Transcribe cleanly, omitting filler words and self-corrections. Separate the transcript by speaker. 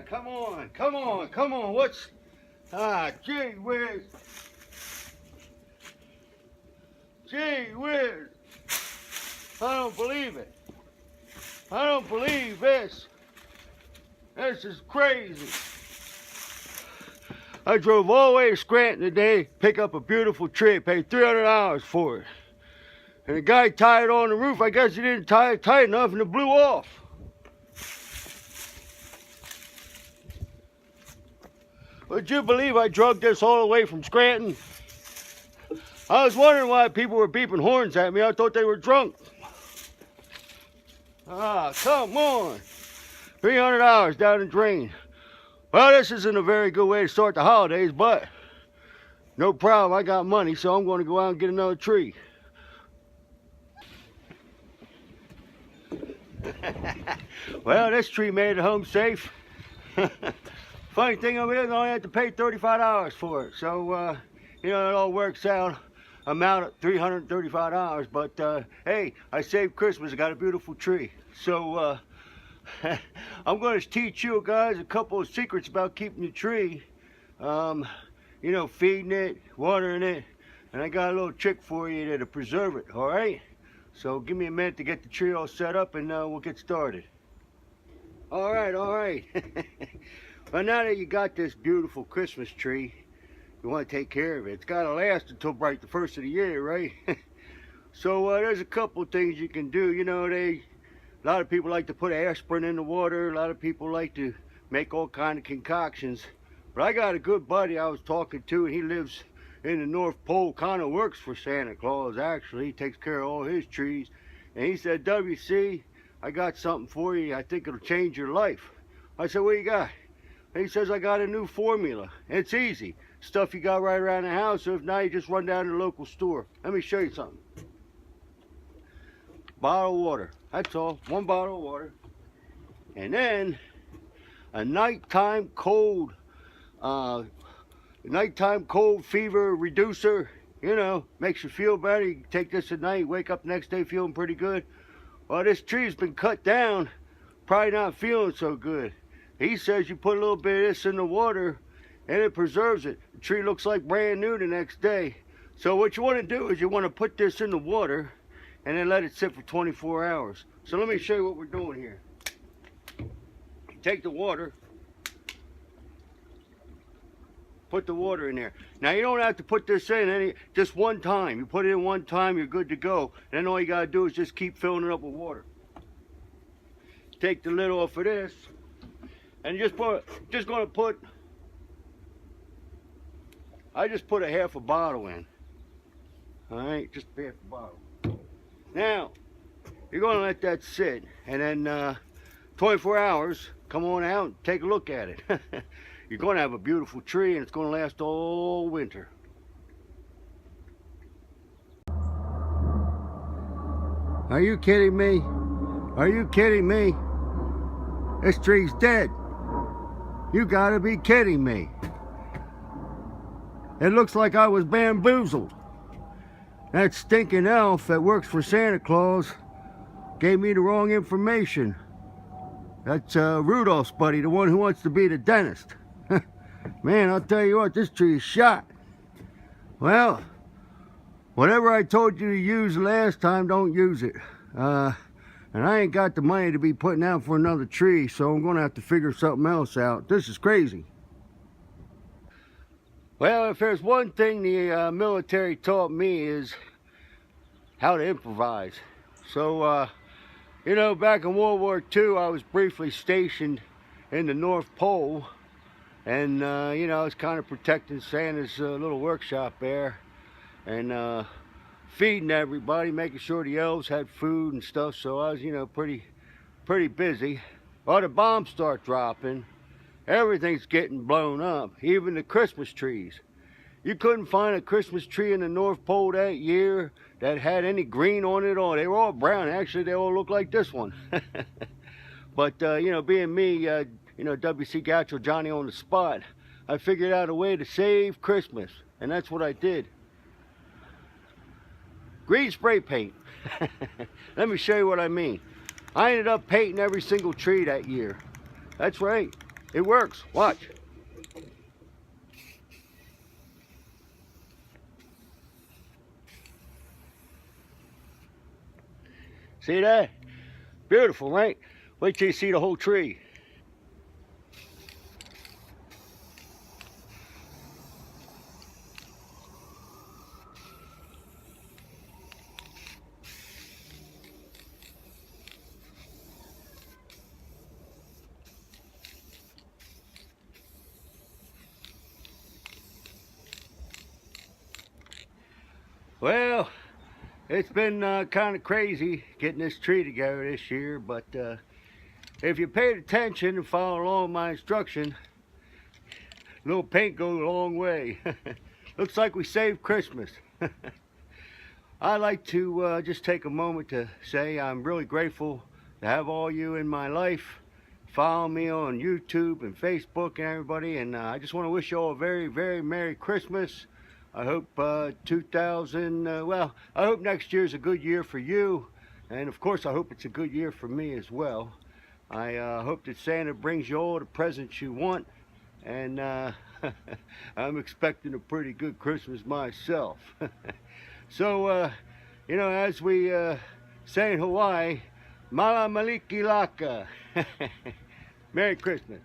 Speaker 1: Come on, come on, come on. What's, gee whiz. Gee whiz. I don't believe it. I don't believe this. This is crazy. I drove all the way to Scranton today, pick up a beautiful tree, paid $300 for it. And the guy tied it on the roof. I guess he didn't tie it tight enough and it blew off. Would you believe I drug this all the way from Scranton? I was wondering why people were beeping horns at me. I thought they were drunk. Come on. $300 down the drain. Well, this isn't a very good way to start the holidays, but no problem. I got money, so I'm going to go out and get another tree. Well, this tree made it home safe. Funny thing of it is, I only had to pay $35 for it. So, you know, it all works out. Amount of $335, but hey, I saved Christmas. I got a beautiful tree. So I'm going to teach you guys a couple of secrets about keeping your tree. You know, feeding it, watering it, and I got a little trick for you to preserve it. All right. So give me a minute to get the tree all set up, and we'll get started. All right, all right. Well, now that you got this beautiful Christmas tree, you want to take care of it. It's got to last until right the first of the year, right? So there's a couple of things you can do. You know, a lot of people like to put aspirin in the water. A lot of people like to make all kind of concoctions. But I got a good buddy I was talking to, and he lives in the North Pole, kind of works for Santa Claus, actually. He takes care of all his trees. And he said, WC, I got something for you. I think it'll change your life. I said, what you got? And he says, I got a new formula. And it's easy. Stuff you got right around the house. So if not, you just run down to the local store. Let me show you something. Bottle of water. That's all. One bottle of water. And then a nighttime cold fever reducer. You know, makes you feel better. You can take this at night, wake up the next day feeling pretty good. Well, this tree's been cut down, probably not feeling so good. He says you put a little bit of this in the water and it preserves it. The tree looks like brand new the next day. So what you want to do is you want to put this in the water and then let it sit for 24 hours. So let me show you what we're doing here. You take the water, put the water in there. Now you don't have to put this in just one time. You put it in one time, you're good to go. And then all you gotta do is just keep filling it up with water. Take the lid off of this, and I just put a half a bottle in. All right, just half a bottle. Now you're gonna let that sit, and then 24 hours. Come on out and take a look at it. You're going to have a beautiful tree, and it's going to last all winter. Are you kidding me? Are you kidding me? This tree's dead. You got to be kidding me. It looks like I was bamboozled. That stinking elf that works for Santa Claus gave me the wrong information. That's Rudolph's buddy, the one who wants to be the dentist. Man, I'll tell you what, this tree is shot. Well, whatever I told you to use last time, don't use it. And I ain't got the money to be putting out for another tree, so I'm going to have to figure something else out. This is crazy. Well, if there's one thing the military taught me is how to improvise. So, you know, back in World War II, I was briefly stationed in the North Pole. And, you know, I was kind of protecting Santa's little workshop there. And feeding everybody, making sure the elves had food and stuff. So I was, you know, pretty busy. Well, the bombs start dropping. Everything's getting blown up. Even the Christmas trees. You couldn't find a Christmas tree in the North Pole that year that had any green on it at all. They were all brown. Actually, they all look like this one. But, you know, being me, you know, WC Gatcho, Johnny on the spot, I figured out a way to save Christmas. And that's what I did. Green spray paint. Let me show you what I mean. I ended up painting every single tree that year. That's right. It works. Watch. See that? Beautiful, right? Wait till you see the whole tree. Well, it's been kind of crazy getting this tree together this year, but if you paid attention and followed along my instruction, a little paint goes a long way. Looks like we saved Christmas. I'd like to just take a moment to say I'm really grateful to have all you in my life. Follow me on YouTube and Facebook and everybody, and I just want to wish you all a very, very Merry Christmas. I hope I hope next year's a good year for you, and of course I hope it's a good year for me as well. I hope that Santa brings you all the presents you want, and I'm expecting a pretty good Christmas myself. So, you know, as we say in Hawaii, Mala Maliki Laka. Merry Christmas.